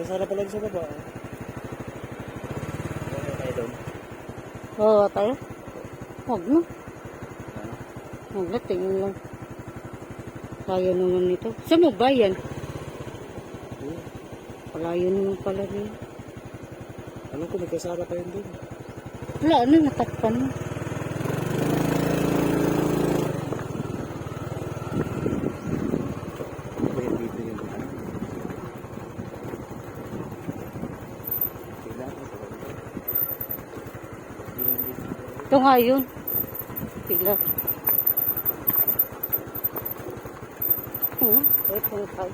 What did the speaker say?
Kasara pala sa baba. Tayo doon. Oo, tayo. Huwag na. Huwag na, tingin lang. Layo naman nito. Saan mo ba yan? Palayo naman pala rin. Alam ko, may kasara pa yun doon. Wala na, natakpan mo. Ito nga yun. Pila. Ito nga.